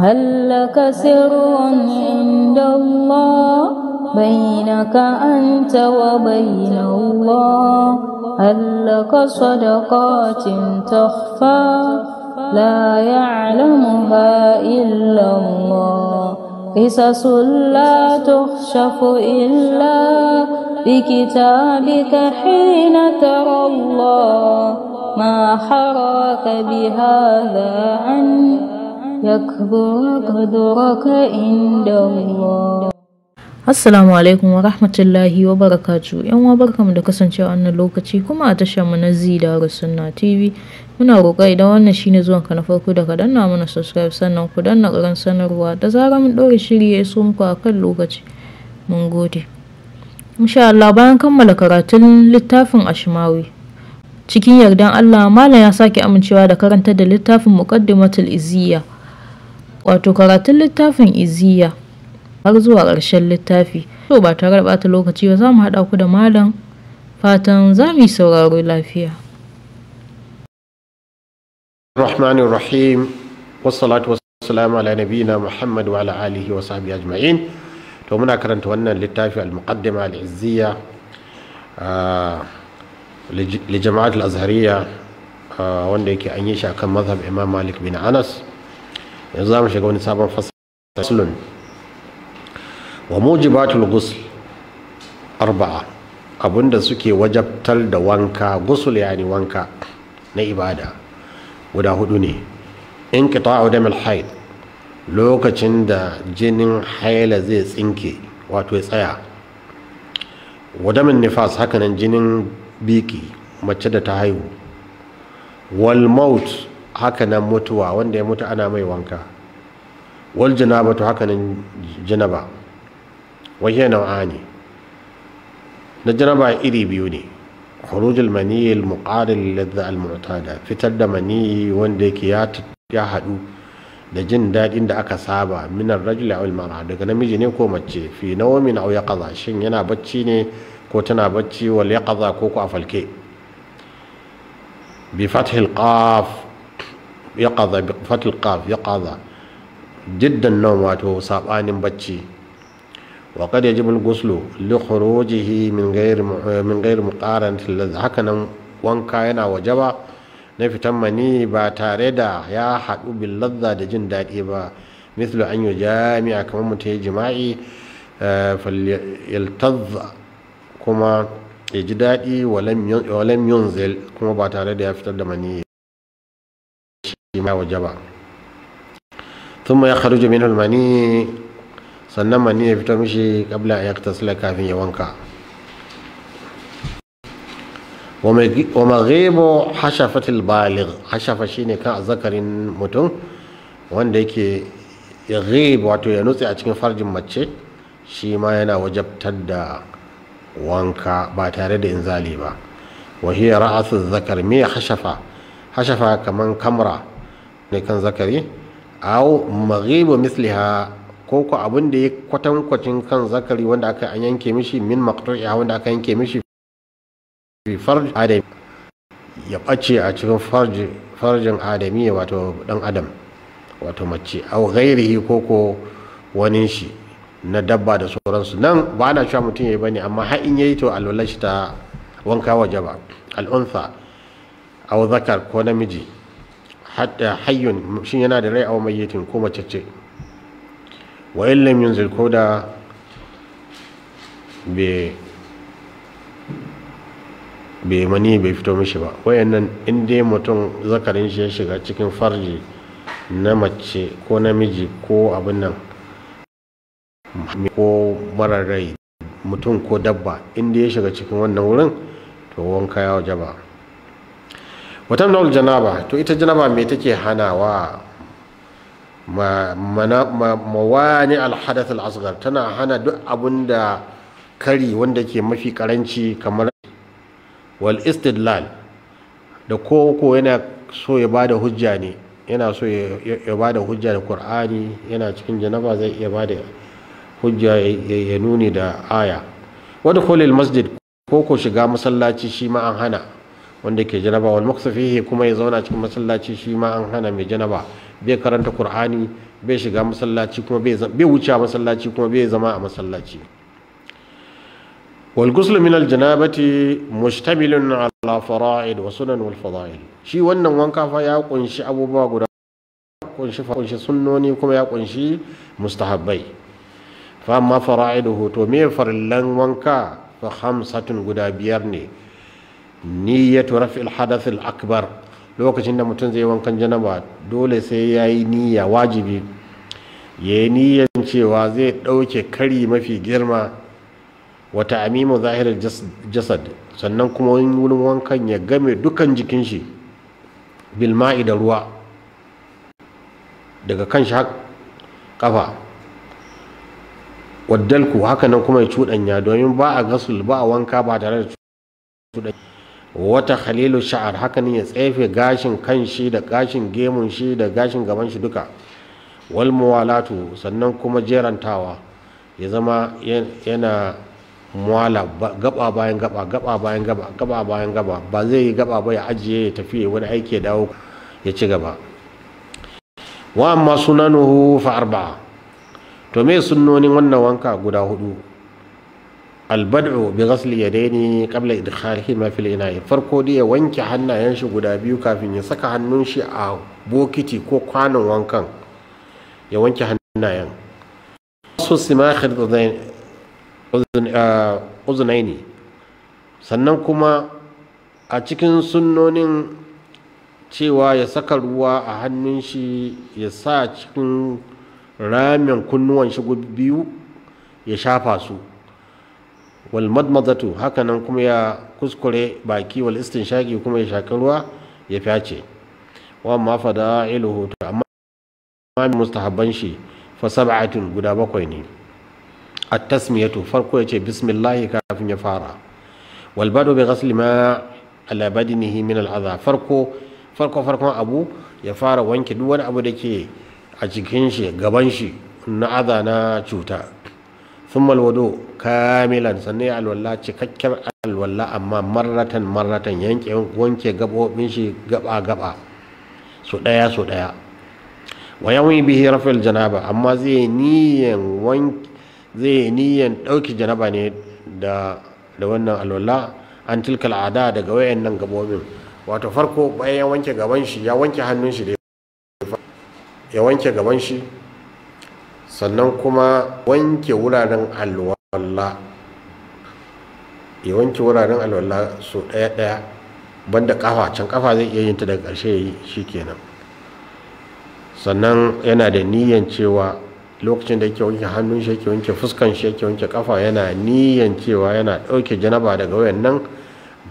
هل لك سر عند الله بينك أنت وبين الله؟ هل لك صدقات تخفى لا يعلمها إلا الله؟ قصص لا تخشف إلا بكتابك حين ترى الله ما حراك بهذا أن يكبر قدرك عند الله. Assalamu alaikum wa rahmatullahi wa barakatuh. Yan uwa barkamu da kasancewa wannan lokaci kuma a tashar mu na Zidaru Sunna TV. Muna roƙa idan wannan shine zuwan ka na farko da ka danna mana subscribe sannan ku danna ƙaran sanarwa da zarar mun ɗora shiri ya iso muku akan lokaci. Mun gode. Insha Allah bayan kammala karatun littafin Ashmawi cikin yardan Allah malam ya sake amincewa da karantar da littafin Muqaddimatul Izziya. Wato karatun littafin Izziya har zuwa ƙarshen littafi. To ba tare da ɓata lokaci ba za mu haɗa ku da malam, fatan za mu yi sauraro lafiya. Rahmanir Rahim, wassalatu wassalamu ala nabiyina Muhammad wa ala alihi wa sahbihi ajma'in. To muna karanta wannan littafi al-Muqaddima al-Izziya li jama'at al-Azhariyya wanda yake an yi shi akan mazhab Imam Malik bin Anas. Yanzu za mu shiga wani sabon fasalun. Wa mujibatul ghusl arba'a, abunda suke wajabtar da wanka, ghusl yani wanka na ibada guda hudu ne. Inqita'u damil haid, lokacin da jinin haila zai tsinke wato ya tsaya. Wa damin nifas, hakanan jinin biki mace da ta haihu. Wal maut, hakanan mutuwa wanda ya mutu ana mai wanka. Wal janabatu, hakanan janaba. وهي نوعان. نجنبا إري بيوني، خروج المني المقارن للذة المعتادة، فتر مني وندك يا حدو لجن داد إن أكا سابا من الرجل أو المرأة، دك نميجي نيكو ماتشي في نوم أو يقظة، شين ينا بتشي ني كوتنا بتشي واليقظة كوكو أفلكي بفتح القاف يقظة، بفتح القاف يقظة جدا النوم واتو سابان بتشي. وقد يجب الغسل لخروجه من غير مقارنة اللذة، هكذا wanka yana wajaba na fitan mani ba tare da ya haɗu bil ladza da jin daɗi ba, mislu an yi jami'a kamar mutum ya jima'i falyaltazza kuma ya ji daɗi walam yunzil kuma ba tare da ya fitar da mani shi ma wajaba. thumma yakhruju minhu al-mani, sannan mani ya fito mishi kabla ya tasila kafin ya wanka. wa maghibu hashafatil baligh, hashafa shine kan azzakarin mutum wanda yake ya ghib wato ya nutse a cikin farjin mace, shi ma yana wajabtar da wanka ba tare da inzali ba. wa hiya ra'su zakar, me hashafa kaman kamra ne kan zakari, aw maghibu misliha ko abin da ya kwatankwacin kan zakari wanda aka an yanke mishi min maqtu'iha, wanda aka yanke mishi fi farj adam, ya bace a cikin farjin adami wato dan adam wato mace, au ghairihi ko wani shi na dabba da sauransu. Nan ba na cewa mutum yayi bane, amma har in yayi to alwala shi ta wanka wajaba. al-untha aw zakar ko namiji, hatta hayyun shin yana da rai aw mayyitin ko mace ce. wa in lam yunzil, ko da bai mani bai fito mishi ba. wayannan in dai mutum zakarin shi ya shiga cikin farji na mace ko namiji ko abin nan ko marar rai mutum ko dabba, in dai ya shiga cikin wannan wurin to wanka ya wajaba. watan naul janaba, to ita janaba me take hanawa? mawani alhadath al-asghar, tana hana duk abunda kari wanda ke mafi karanci, kamar wal istidlal, da ko yana so ya bada hujja ne, yana so ya bada hujja da Qur'ani, yana cikin janaba zai iya bada hujja ya nuni da aya. wa dukhulil masjid, ko shiga masallaci shi ma an hana, wanda ke janaba, wal muksu fihi kuma ya zauna cikin masallaci shi ma an hana mai janaba. Bai karanta Qur'ani, bai shiga masallaci kuma bai wuce masallaci kuma bai zama a masallaci. wal ghusl min al janabati mustamilun ala fara'id wa sunan wal fada'il. Shi wannan wanka fa ya kunshi abubuwa guda, kunshi sunnoni kuma ya kunshi mustahabbai. Fa amma fara'iduhu, to me farillan wanka fa khamsatun, guda biyar ne. Niyyatu raf'il hadath al akbar, lokacin da mutum zai wankan janaba dole sai yayi niyya, wajibi yayi niyyan cewa zai dauke kari mafi girma. Wa ta'mimu zahir jasad, sannan kuma wurin wankan ya game dukan jikin shi bil ma'i, da ruwa daga kan shi kafa. Waddalku, haka nan kuma ya cuɗanya, domin ba a gasul, ba a wanka ba tare da cuɗanya. Wata khalilu sha'ar, haka nan ya tsefe gashin kan shi da gashin gemun shi da gashin gaban shi duka. Wal muwalatu, sannan kuma jerantawa, ya zama yana muwala, gaba bayan gaba, gaba bayan gaba, gaba bayan gaba. Ba zai yi gaba ba ya ajiye ya tafi wani aiki ya dawo ya ci gaba. Wa amma sunanuhu fa arba'a, to me sunnonin wannan wanka guda hudu. Albad'u bi ghasli yadaini qabla idkhalihima fil ina'i, farko dai ya wanke hannayen shi guda biyu kafin ya saka hannun shi a bokiti ko kwanon wankan, ya wanke hannayen. Su simakhir uzunaini, sannan kuma a cikin sunnonin cewa ya saka ruwa a hannun shi, ya sa cikin ramin kunnuwan shi biyu ya shafa su. Wal madmadatu, hakanan kuma ya kuskure baki. Wal istinshaqi, kuma ya shaki ruwa ya fyace. Wa amma fada'iluhu, amma mustahabban shi fa sab'atun, guda bakwai ne. At-tasmiyatu, farko yace bismillah kafin ya fara. Wal badu bi ghasli ma ala badinihi min al-adha, farkon abu ya fara wanke duk wani abu da ke a cikin shi, gaban shi na adha, na cuta. Thumma al-wudu kamilan, sannan ya alwala cikakken alwala, amma marratan wanke gabobin shi gaba so daya. Wa yawi bihi raf'il janaba, amma zai niyan dauki janaba ne da wannan alwala, an tilka al'ada, daga wayannan gabobin. Wato farko bayan ya wanke gaban shi, ya wanke hannun shi, ya wanke gaban shi, sannan kuma wanke wuraren alwala, ya wanke wuraren alwala so daya, banda kafa. Can kafa zai iya yin ta daga ƙarshe yayi shikenan. Sannan yana da niyan cewa lokacin da yake wanke hannun shi, yake wanke fuskan shi, yake wanke kafa, yana niyan cewa yana dauke janaba daga wayannan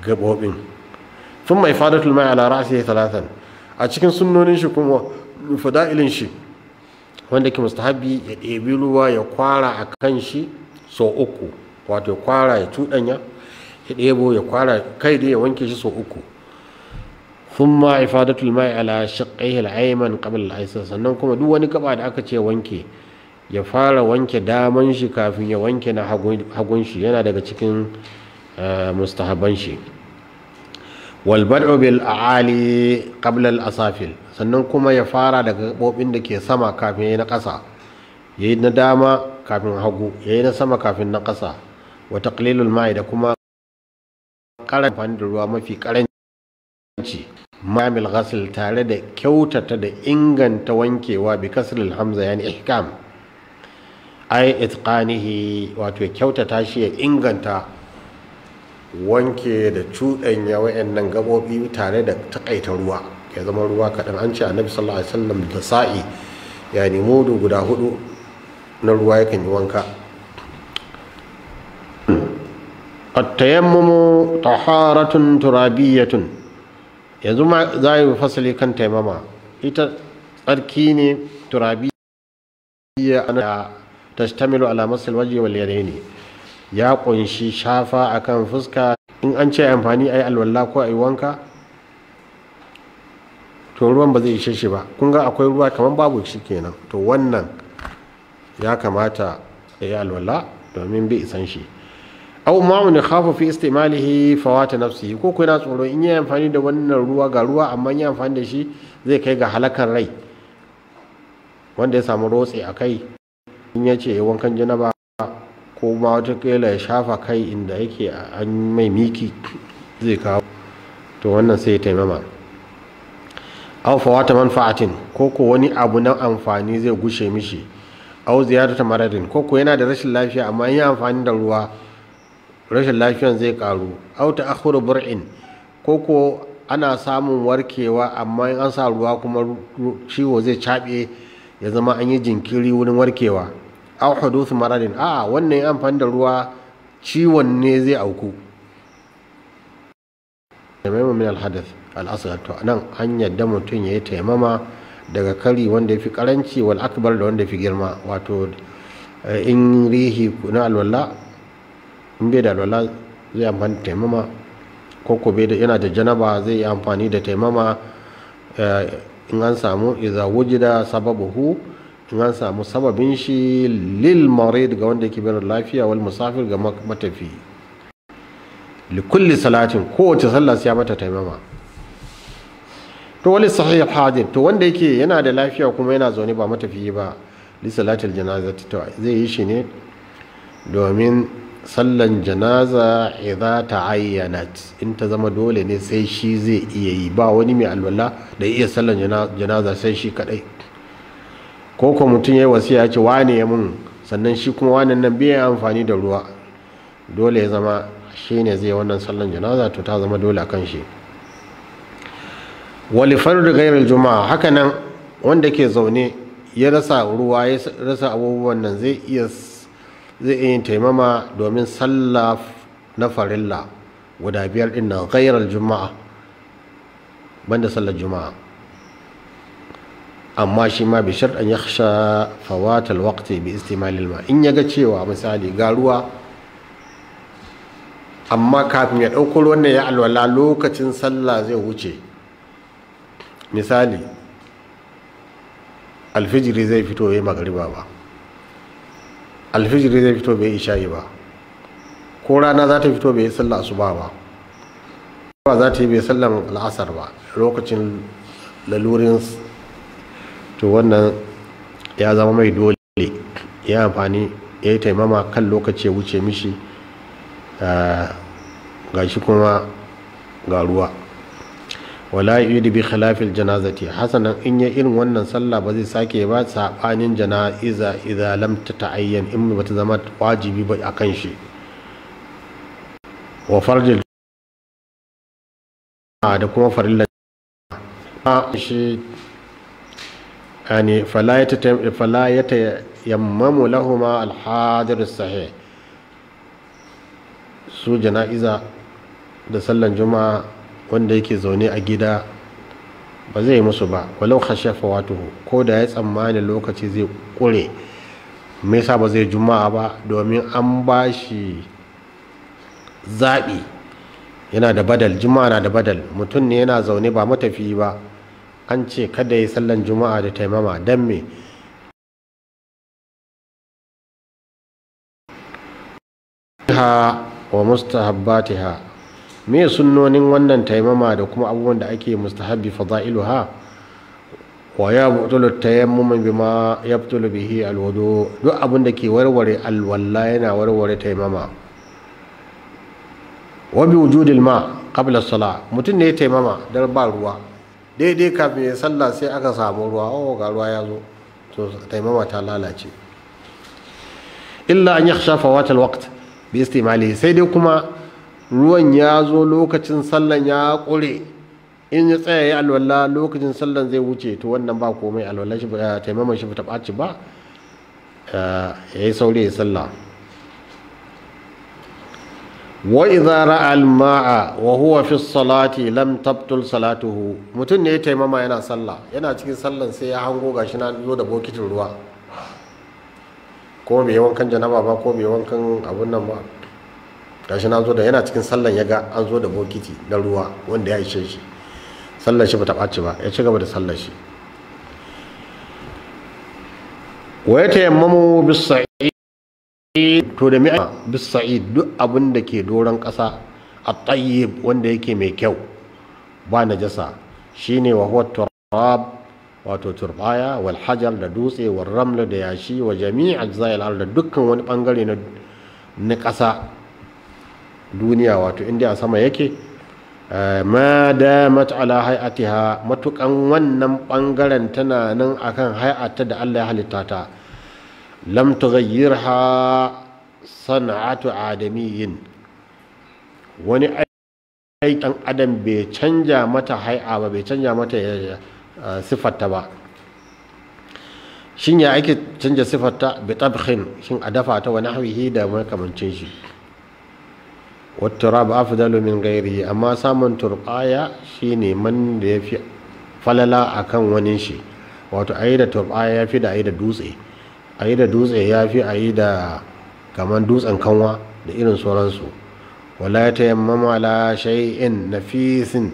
gabobin. Thumma ifadatul ma'i ala ra'sihi thalathan, a cikin sunnonin shi kuma fada'ilin shi wanda ke mustahabi, ya ɗebi ruwa ya kwara a kan shi so uku, wato ya kwara, ya cuɗanya, ya ɗebo, ya kwara kai da ya wanke shi so uku. Thumma ifadatul ma'i ala shaqqaihi al-ayman qabla al-aysar, sannan kuma duk wani gaba da aka ce wanke, ya fara wanke daman shi kafin ya wanke na hagun shi, yana daga cikin mustahaban shi. Wal bad'u bil a'ali qabla al-asafil, sannan kuma ya fara daga gabobin da ke sama kafin yayi na ƙasa, yayi na dama kafin hagu, yayi na sama kafin na ƙasa. Wa taqlilul ma'i, da kuma amfani da ruwa mafi karanci. Mamil ghasl, tare da kyautata da inganta wankewa, bi kasril hamza, yani ihkam, ay itqanihi, wato ya kyautata shi, ya inganta wanke da cuɗanya wayannan gabobi tare da takaita ruwa, ya zama ruwa kaɗan. An ce annabi sallallahu alaihi wasallam da sa'i, yani mudu guda 4 na ruwa yakan yi wanka. At-tayammumu taharatun turabiyyatun, yanzu ma za yi fasali kan taimama. Ita tsarki ne turabiyya, ana tashtamilu ala masil wajhi wal yadaini, ya kunshi shafa akan fuska. In an ce amfani ayi alwala ko ayi wanka, to ruwan ba zai ishe shi ba. Kun ga akwai ruwa kaman babu shi kenan, to wannan ya kamata ya yi alwala domin bai isan shi. aw ma'un khafu fi istimalihi fawata nafsihi, ko yana tsoro in yi amfani da wannan ruwa, ga ruwa amma yi amfani da shi zai kai ga halakar rai, wanda ya samu rotse a kai in ya ce wankan janaba ko ma watakila ya shafa kai inda yake an mai miki zai kawo, to wannan sai ya taimama. aw fawata manfa'atin, ko wani abu na amfani zai gushe mishi, aw ziyarata maradin, ko yana da rashin lafiya amma in yi amfani da ruwa rashin lafiyan zai karu, aw ta'akhkhuru bur'in, ko ana samun warkewa amma in an sa ruwa kuma ciwo zai cabe ya zama an yi jinkiri wurin warkewa, aw huduthu maradin, wannan ya amfani da ruwa ciwon ne zai auku. Taimama min al-hadath al-asghar, to nan an yadda mutum ya yi taimama daga kari wanda ya fi karanci wal akbar da wanda ya fi girma, wato in rihi na alwala, in bai da alwala zai amfani da taimama, ko bai da yana da janaba zai yi amfani da taimama in an samu idza wujida sababuhu, in an samu sababin shi, lil marid ga wanda yake bayar lafiya, wal musafir ga matafi, li kulli salatin, kowace sallah sai ya mata taimama. To wali sahih hadir, to wanda yake yana da lafiya kuma yana zaune ba matafiyi ba, li salatil janazati, to zai yi shi ne domin sallan janaza idza ta'ayyanat, in ta zama dole ne sai shi zai iya yi, ba wani mai alwala da iya sallan janaza sai shi kadai, ko mutum yayi wasiya ya ce wane ya mun, sannan shi kuma wannan nan bai amfani da ruwa, dole ya zama shi ne zai wannan sallan janaza, to ta zama dole akan shi. wali fardu ghairal juma'a, haka nan wanda ke zaune ya rasa ruwa, ya rasa abubuwan nan zai iya yin taimama domin sallah na farilla guda 5 din nan ghairal juma'a, banda sallar juma'a, amma shi ma bi shart an yakhsha fawat alwaqti bi istimal alma, in yaga cewa misali ga ruwa amma kafin ya dauko ruwan ya alwala lokacin sallah zai wuce, misali alfijiri zai fito yayi magriba ba, alfijiri zai fito bai isha'i ba, ko rana za ta fito bai sallah asuba ba za ta yi bai sallan al'asar ba, lokacin lalurin, to wannan ya zama mai dole ya amfani ya yi taimama kan lokaci ya wuce mishi, ga shi kuma ga ruwa. wala yu'id bi khilafil janazati, hasanan in ya irin wannan sallah ba zai sake ba sabanin jana'iza idza lam tata'ayyan, in ba ta zama wajibi ba akan shi. wa farjil da kuma farilla shi yani fala yatayammamu lahuma al-hadir as-sahih, su jana'iza da sallan juma'a wanda yake zaune a gida ba zai yi musu ba, walau khashafa watuhu, ko da ya tsammani lokaci zai kure, me yasa ba zai juma'a ba, domin an ba shi zaɓi, yana da badal, juma'a na da badal, mutum ne yana zaune ba matafiyi ba, an ce kada yi sallan juma'a da taimama, dan me? wa mustahabbatiha, me sunnonin wannan taimama da kuma abubuwan da ake mustahabbi fadailuha, wa ya butulu tayammum bima yabtulu bihi alwudu, duk abin da ke warware alwalla yana warware taimama. wa bi wujudil ma qabla as-salah, mutum ne ya taimama dan ba ruwa, daidai kafin ya sallah sai aka samu ruwa, ga ruwa ya zo, to taimama ta lalace. illa an yakhsha fawat alwaqt bi istimali, sai dai kuma ruwan ya zo lokacin sallan ya kure, in ya tsaya ya alwala lokacin sallan zai wuce, to wannan ba komai, alwala shi taimaman shi ta ɓaci ba, ya yi saurayi ya sallah. wa idza ra'a al-ma'a wa huwa fi as-salati lam tabtul salatuhu, mutum ne ya taimama yana sallah, yana cikin sallan sai ya hango gashi na zo da bokitin ruwa, ko bai wankan janaba ba, ko bai wankan abun nan ba, gashi na zo da, yana cikin sallan ya ga an zo da bokiti na ruwa wanda ya ishe shi, sallar shi bata ɓaci ba, ya ci gaba da sallar shi. wa ya tayammamu bis to da mai bis sa'id duk abin da ke doron ƙasa at-tayyib wanda yake mai kyau ba najasa shine wa huwa turab wato turbaya wal hajar da dutse wal raml da yashi wa jami' ajza'il ard da dukkan wani bangare na ƙasa duniya wato inda a sama yake ma damat ala hay'atiha matukan wannan bangaren tana nan akan hay'ata da Allah ya halitta ta lam tughayyirha san'atu adamiyyin wani aikin adam bai canja mata hay'a ba bai canja mata sifarta ba. Shin ya ake canja sifarta bi tabkhin shin a dafa ta wani hawihi da makamancin shi. Watturab afdalu min ghairihi amma samun turbaya shine man da yafi falala akan wani shi wato ayi da turbaya yafi da ayi da dutse ayi da dutse yafi ayi da kaman dutsen kanwa da irin sauransu. Wala tayammama ala shay'in nafisin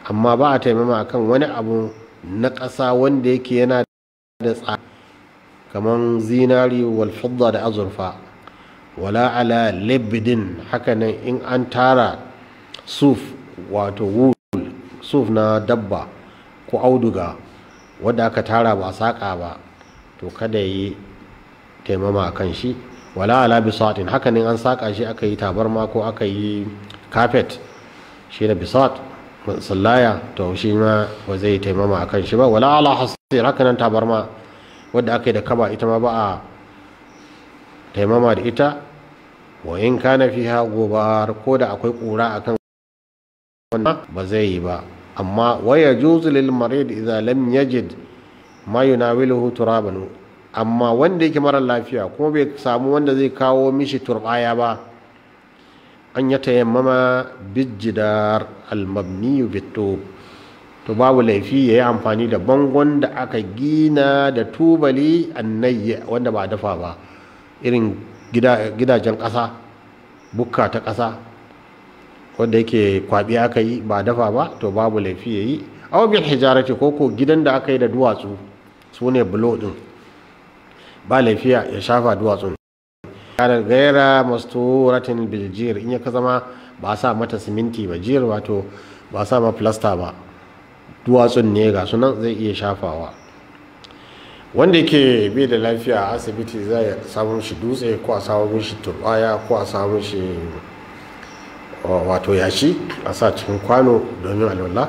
amma ba a taimama akan wani abu na ƙasa wanda yake yana da tsada kaman zinari wal fidda da azurfa. Wala ala libdin hakanan in an tara suf wato wool suf na dabba ko auduga wadda aka tara ba a saƙa ba to kada yi taimama a kan shi. Wala ala bisatin hakanan an saƙa shi aka yi tabarma ko aka yi carpet shi da bisat sallaya to shi ma ba zai taimama a kan shi ba. Wala ala hasir hakanan tabarma wadda aka yi da kaba ita ma ba a taimama da ita. Wa in kana fiha gubar ko da akwai kura akan wannan ba zai yi ba. Amma waya juzu lil marid idza lam yajid ma yunawiluhu turaban amma wanda yake mara lafiya kuma bai samu wanda zai kawo mishi turbaya ba an ya tayammama bijidar al mabni bitub to babu laifi yayi amfani da bangon da aka gina da tubali annayya wanda ba dafa ba irin gidajen ƙasa bukka ta ƙasa wanda yake kwaɓi aka yi ba dafa ba to babu laifi ya yi. Aw bil hijarati ko gidan da aka yi da duwatsu su ne bulo ɗin ba laifi ya shafa duwatsun. Kana gaira masturatin bil jir in ya ka zama ba sa mata siminti ba jir wato ba sa ma plasta ba duwatsun ne ga sunan zai iya shafawa. Wanda yake bai da lafiya a asibiti zai samu shi dutse ko a samu shi turbaya ko a samu shi wato yashi a sa cikin kwano domin alwala.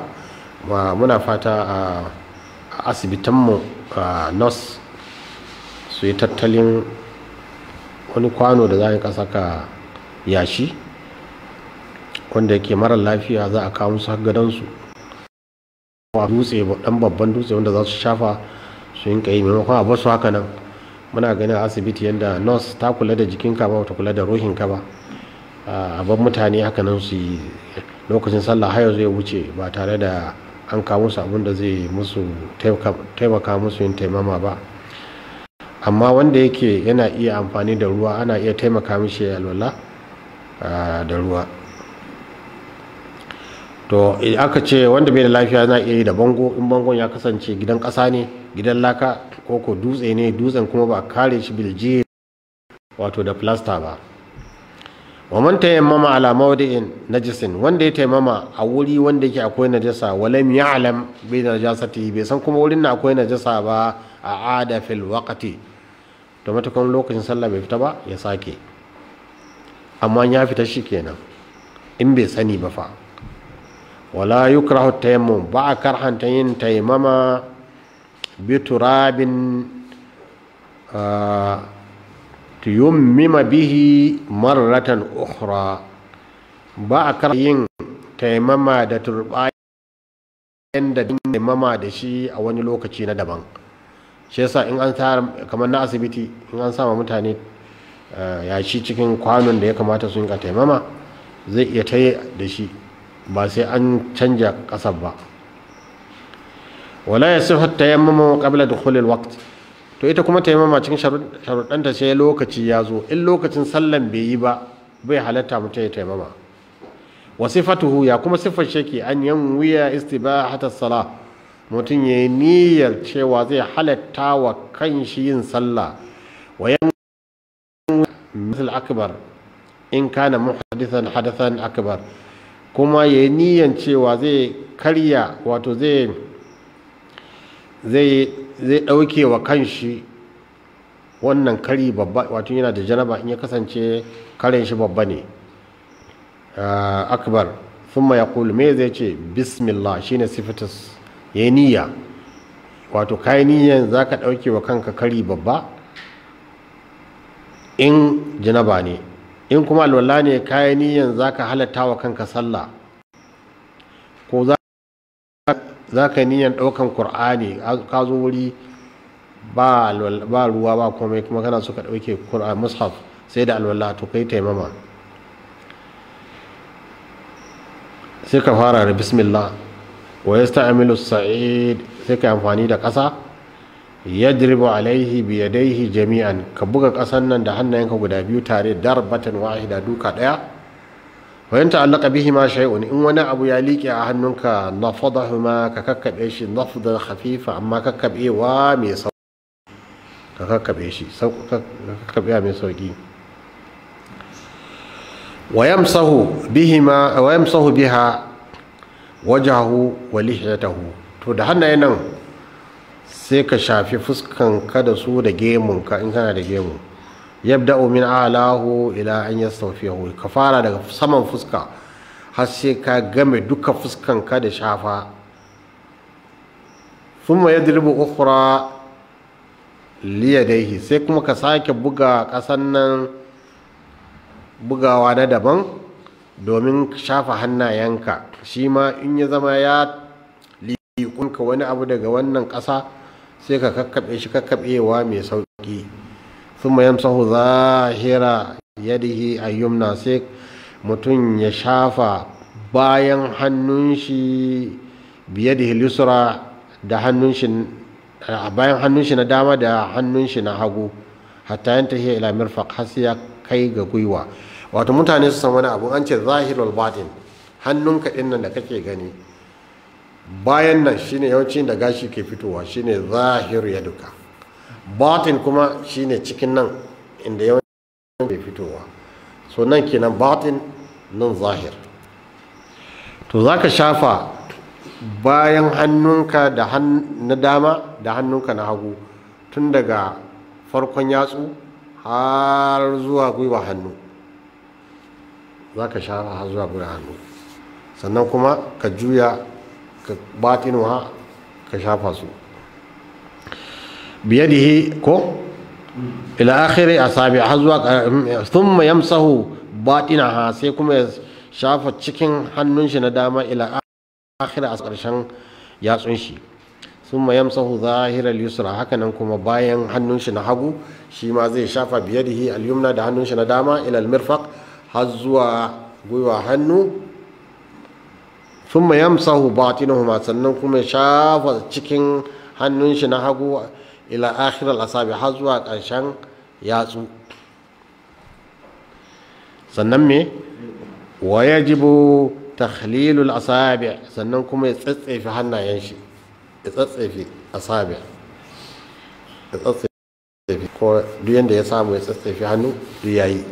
Muna fata a asibitanmu nurse su yi tattalin wani kwano da za a yi saka yashi wanda yake mara lafiya za a kawo musu gadonsu dutse dan babban dutse wanda za su shafa su yin kai maimakon a basu haka nan. Muna ganin asibiti yadda nurse ta kula da jikinka ba ta kula da ruhinka ba a ban mutane haka nan su yi lokacin sallah har zai wuce ba tare da an kawo musu abin da zai musu taimaka musu yin taimama ba. Amma wanda yake yana iya amfani da ruwa ana iya taimaka mishi alwala da ruwa. To aka ce wanda bai da lafiya yana iya yi da bango in bangon ya kasance gidan ƙasa ne gidan laka ko dutse ne dutsen kuma ba a kare shi bilji wato da plasta ba. Wa man tayammama ala mawdi'in najisin wanda ya taimama a wuri wanda yake akwai najasa walam ya'lam bi najasati bai san kuma wurin na akwai najasa ba a ada fil waqti to matakan lokacin sallah bai fita ba ya sake amma ya fita shi kenan in bai sani ba fa. Wala yukrahu tayammum ba a karhanta yin taimama bi turabin tuyammima bihi marratan ukhra ba a karhanta yin taimama da turbayan da taimama da shi a wani lokaci na daban. Shi yasa in an tara kamar na asibiti in an sama mutane yashi cikin kwanon da ya kamata su yi taimama zai iya taye da shi ba sai an canja kasar ba. Wala yasihu at-tayammumu qabla dukhul al-waqt to ita kuma taimama cikin sharuɗanta sai lokaci ya zo in lokacin sallan bai yi ba bai halatta mutum ya taimama. Wa sifatuhu ya kuma sifar sheki an yanwiya istibahat as-salah mutum yayi niyyar cewa zai halatta wa kanshi yin sallah wa misal akbar in kana muhaddithan hadathan akbar, kuma yayi niyan cewa zai karya wato zai dauke wa kanshi wannan kari babba, wato yana da janaba in ya kasance karen shi babba ne akbar. thumma yaqulu, me zai ce bismillah, shine sifatus yayi niyya, wato kai niyyan zaka dauke wa kanka kari babba in janaba ne, in kuma alwala ne kai niyyan zaka halatta wa kanka sallah, ko zaka niyyan daukan qur'ani, ka zo wuri ba ruwa ba komai kuma kana so ka dauke qur'an mushaf sai da alwala, to kai taimama sai ka fara da bismillah. wa yasta'milu as-sa'id, sai ka amfani da ƙasa, yadribu alaihi bi yadayhi jami'an, ka buga ƙasan nan da hannayenka guda biyu tare, darbatan wahida, duka daya. wa yanta allaka bihi ma shay'un, in wani abu ya liƙe a hannunka, nafadahuma, ka kakkabe shi nafdan khafifa, amma kakkabewa mai sauki, ka kakkabe shi kakkabewa mai sauki. wa yamsahu biha wajahu wa lihiyatahu, to da hannayen nan sai ka shafi fuskan ka da su da gemun ka in kana da gemu. yabda'u min a'lahu ila an yastawfiyahu, ka fara daga saman fuska har sai ka game duka fuskan ka da shafa. thumma yadribu ukhra liyadayhi, sai kuma ka sake buga kasan nan bugawa na daban domin shafa hannayenka, shi ma in ya zama ya liƙunka wani abu daga wannan ƙasa sai ka kakkaɓe shi kakkaɓewa mai sauƙi. thumma yamsahu zahira yadihi ayyumna, sai mutum ya shafa bayan hannun shi biyadihi yusra, da hannun shi bayan hannun shi na dama da hannun shi na hagu, hatta yantahi ila mirfaq, har sai ya kai ga gwiwa. Wato mutane su san wani abu, an ce zahirul batin, hannunka din nan da kake gani bayan nan shine yawancin da gashi ke fitowa, shine zahir yaduka. batin kuma shine cikin nan inda yawancin ke fitowa, so nan kenan batin, nan zahir. to zaka shafa bayan hannunka da na dama da hannunka na hagu, tun daga farkon yatsu har zuwa gwiwa hannu, za ka shafa har zuwa gwiwa hannu, sannan kuma ka juya ka batinuwa ka shafa su biyadihi ko ila akhiri asabi har zuwa. thumma yamsahu batinaha, sai kuma ya shafa cikin hannun shi na dama ila akhiri a ƙarshen yatsun shi. thumma yamsahu zahiral yusra, hakanan kuma bayan hannun shi na hagu shi ma zai shafa biyadihi al-yumna, da hannun shi na dama ila al-mirfaq har zuwa gwiwa hannu. thumma yamsahu batinuhuma, sannan kuma ya shafa cikin hannun shi na hagu ila akhiral asabi har zuwa ƙarshen yatsu. sannan me wa yajibu takhlilul asabi, sannan kuma ya tsatsefe hannayen shi, ya tsatsefe asabi, ya tsatsefe ko duk yanda ya samu ya tsatsefe hannu duk yayi.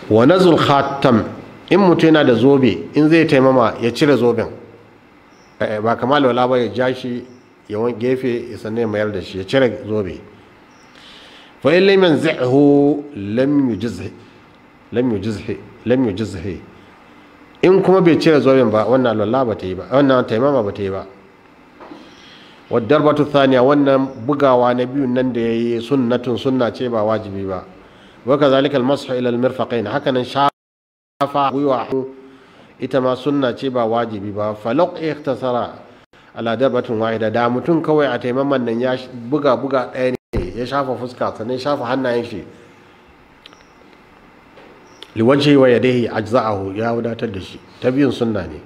wa nazul khatam, in mutum yana da zobe in zai taimama ya cire zoben, ba kamar wala ba ya ja shi yawan gefe sannan ya mayar da shi, ya cire zobe. fa in lam yanzihu lam yujizhi, in kuma bai cire zoben ba wannan alwala ba ta yi ba, wannan taimama ba ta yi ba. wa darbatu thaniya, wannan bugawa na biyun nan da yayi sunna ce ba wajibi ba. wa kazalika al-mashu ila al-mirfaqain, hakanan shafa gwiwa ita ma sunna ce ba wajibi ba. falau ikhtasara ala darbatin wahida, da mutum kawai a taimaman nan ya buga ɗaya ne, ya shafa fuska sannan shafa hannayen shi liwajhi wa yadayhi ajza'ahu, ya wadatar da shi, ta biyun sunna ne.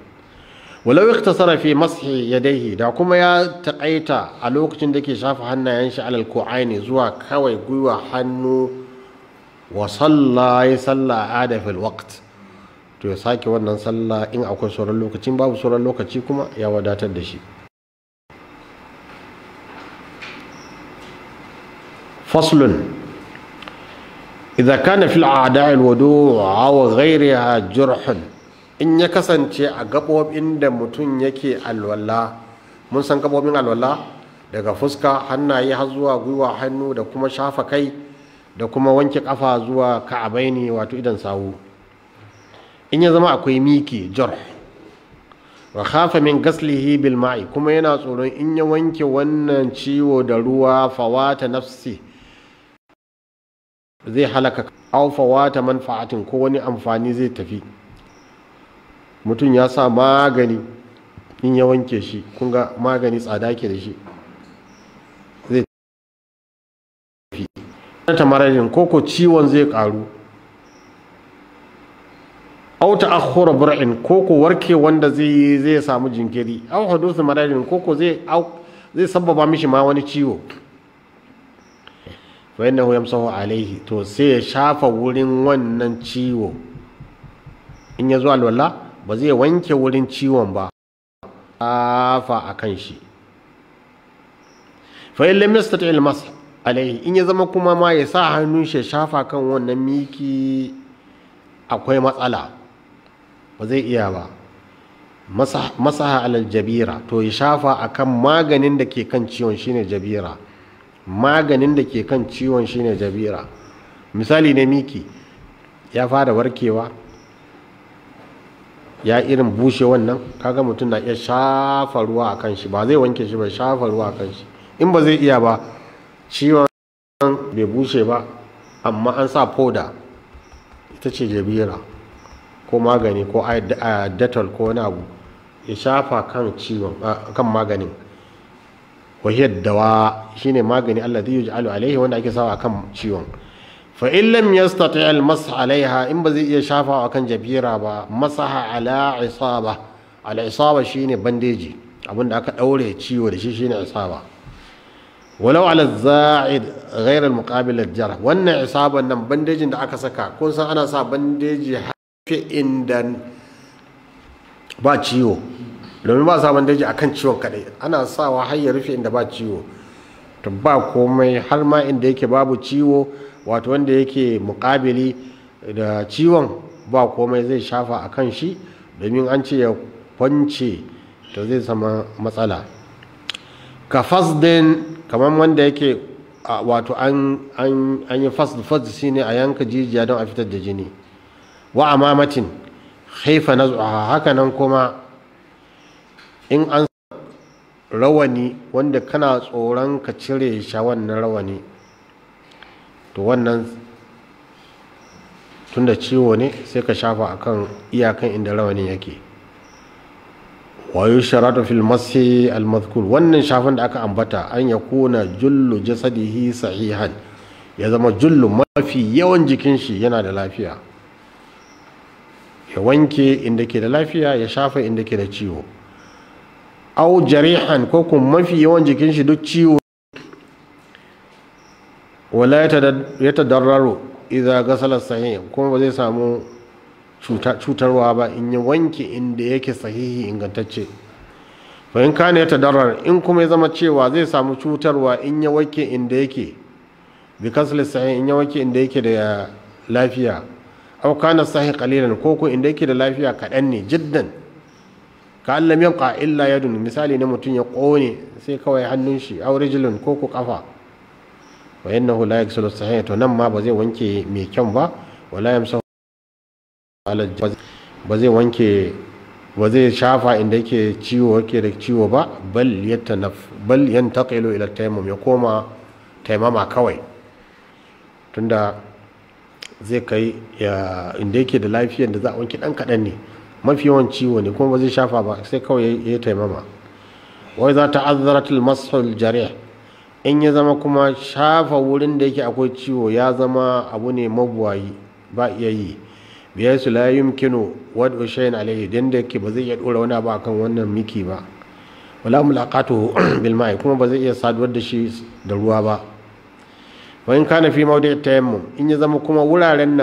walau ikhtasara fi mashi yadayhi, da kuma ya taƙaita a lokacin da ke shafa hannayen shi alal ku'aini zuwa kawai gwiwa hannu, wa salla ya salla ada fil waqt, to ya sake wannan sallah in akwai sauran lokacin, babu sauran lokaci kuma ya wadatar da shi. faslun idza kana fil a'da'il wudu' aw ghayriha jurhun, in ya kasance a gabobin da mutum yake alwala, mun san gabobin alwala daga fuska, hannaye har zuwa gwiwa hannu, da kuma shafa kai, da kuma wanke kafa zuwa ka'abaini wato idan sawu. In ya zama akwai miki jurh, wa khafa min ghaslihi bil ma'i, kuma yana tsoron in ya wanke wannan ciwo da ruwa fawata nafsi, zai halaka, aw fawata manfa'atin, ko wani amfani zai tafi. Mutum ya sa magani, in ya wanke shi, kun ga magani tsada ke da shi, zai tafi. Ta maradin koko ciwon zai karu, aw ta'akhkhur bur'in, koko warke wanda zai samu jinkiri, aw huduth maradin, koko zai sababa mishi ma wani ciwo. Fa innahu yamsahu alaihi, to sai ya shafa wurin wannan ciwo. In ya zo alwala ba zai wanke wurin ciwon ba, shafa akan shi. Fa in lam yastati' al-masah alaihi, in ya zama kuma ma ya sa hannun shi shafa kan wannan miki, akwai matsala, ba zai iya ba. Masaha alal jabira, to ya shafa akan maganin da ke kan ciwon shine jabira. Maganin da ke kan ciwon shine jabira. Misali ne miki ya fara warkewa, ya irin bushe wannan, kaga mutum na iya shafa ruwa akan shi, ba zai wanke shi ba, shafa ruwa akan shi. In ba zai iya ba, ciwon bai bushe ba amma an sa foda, ita ce jabira ko magani ko detol ko wani abu, ya shafa kan ciwon, kan maganin. Wahiyar dawa shine magani alladhi yuj'alu alaihi, wanda ake sawa akan ciwon. Fa in lam yastati' al-masah alaiha, in ba zai iya shafa akan jabira ba, masaha ala isaba. Al-isaba shine bandeji, abinda aka daure ciwo da shi shine isaba. Walau ala za'id ghayr al-muqabil al-jarh, wannan isaban nan bandejin da aka saka, kun san ana sa bandeji hafi inda ba ciwo, domin ba sa bandeji akan ciwon kadai, ana sawa har ya rufe inda ba ciwo, to ba komai, har ma inda yake babu ciwo, wato wanda yake muqabili da ciwon, ba komai, zai shafa akan shi, domin an ce ya kwance, to zai zama matsala. Ka fasdin, kamar wanda yake wato an yi fasd shine a yanka jijiya don a fitar da jini. Wa amamatin haifa naz'uha, haka nan kuma in an rawani wanda kana tsoron ka cire shi wannan rawani, to wannan tunda ciwo ne sai ka shafa akan iyakan inda rawanin yake. Wa yushratu fil mashi al madhkur, wannan shafin da aka ambata, an yakuna jullu jasadihi sahihan, ya zama jullu mafi yawan jikin shi yana da lafiya, ya wanke inda ke da lafiya, ya shafa inda ke da ciwo. Au jarihan, ko kuma mafi yawan jikin shi duk ciwo, wala yatadarraru idza ghasala sahih, kuma ba zai samu cutarwa ba in ya wanke inda yake sahihi ingantacce. Fa in kana yatadarrar, in kuma ya zama cewa zai samu cutarwa in ya wanke inda yake bi kasli sahih, in ya wanke inda yake da lafiya. Aw kana sahih qalilan, ko inda yake da lafiya kadan ne jiddan, ka lam yabqa illa yadun, misali ne mutum ya kone sai kawai hannun shi, aw rijlun, ko kafa, wa innahu la yaghsilu sahih, to nan ma ba zai wanke mai kyan ba. Wala yamsahu ala, ba zai wanke, ba zai shafa inda yake da ciwo ba, bal yantaqilu ila tayammum, ya koma taimama kawai, tunda zai kai inda yake da lafiyar da za a wanke dan kadan ne, mafi yawan ciwo ne, kuma ba zai shafa ba, sai kawai ya taimama. Wai za ta azzaratul mashul jarih, in ya zama kuma shafa wurin da yake akwai ciwo ya zama abu ne mabuwayi, ba iya yi, biya su la yumkinu wad'u shay'in alayhi, dan da yake ba zai iya dora wani abu akan wannan miki ba. Wala mulaqatuhu bil ma'i, kuma ba zai iya saduwar da shi da ruwa ba. Wa in kana fi mawdi'i tayammum, in ya zama kuma wuraren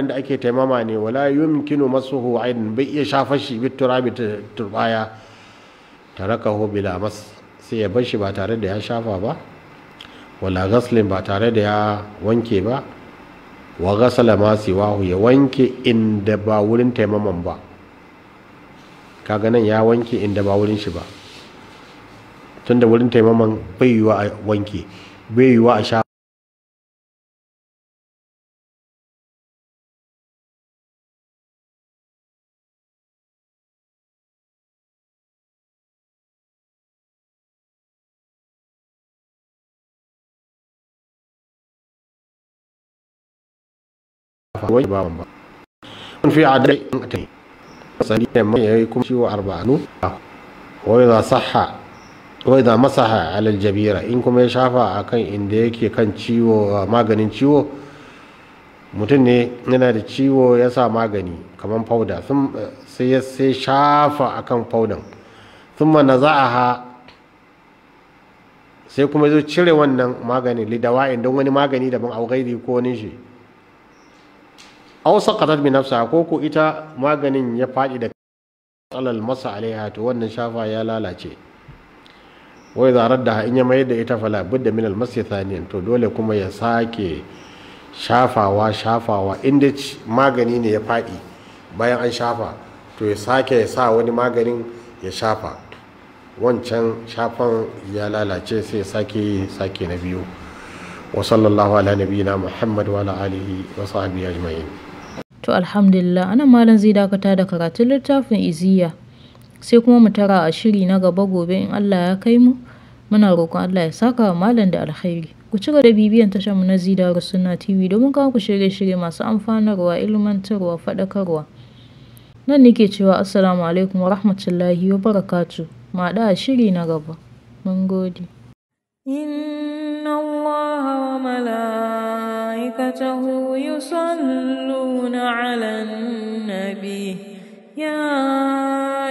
da ake taimama ne, wala yumkinu masuhu aidan, bai iya shafa shi bit turabi turbaya, tarakahu bila mas, sai ya bar shi ba tare da ya shafa ba, wala ghaslin, ba tare da ya wanke ba, wa ghasala ma siwahu, ya wanke inda ba wurin taimaman ba. Kaga nan ya wanke inda ba wurin shi ba, tunda wurin taimaman bai yiwa a wanke, bai yiwa a sha wanke ba ba. Kun fi adai sani mai yayi kuma ciwo 40 wa idha sahha wa idha masaha ala aljabira, in kuma ya shafa akan inda yake kan ciwo, maganin ciwo. Mutum ne yana da ciwo ya sa magani kaman powder, sai ya shafa akan powder, thumma naza'aha, sai kuma zo cire wannan magani lidawa'in don wani magani daban, au ghairi ko wani shi, aw saqatat bi nafsiha, ko ko ita maganin ya fadi da tsalal masa alaiha, to wannan shafa ya lalace. Wai idza raddaha, in ya mayar da ita fala budda min al masyi thaniyan, to dole kuma ya sake shafawa inda magani ne ya fadi bayan an shafa, to ya sake ya sa wani maganin ya shafa, wancan shafan ya lalace, sai sake na biyu. Wa sallallahu ala nabiyyina Muhammad wa ala alihi wa sahbihi ajma'in. To alhamdulillah, anan malam zai dakata da karatun littafin iziya, sai kuma mu tara a shiri na gaba gobe in Allah ya kai mu. Muna roƙon Allah ya saka wa malam da alkhairi. Ku ci gaba da bibiyan tashar mu na Zidaru Sunna TV domin kawo ku shirye-shirye masu amfanarwa, ilmantarwa, faɗakarwa. Nan nake cewa assalamu alaikum wa rahmatullahi wa barakatuh. Mu haɗu a shiri na gaba. Mun gode. Inna Allah wa malaikatahu yusalluna 'alan nabi. يا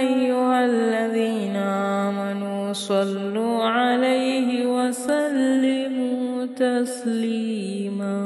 أيها الذين آمنوا صلوا عليه وسلموا تسليما.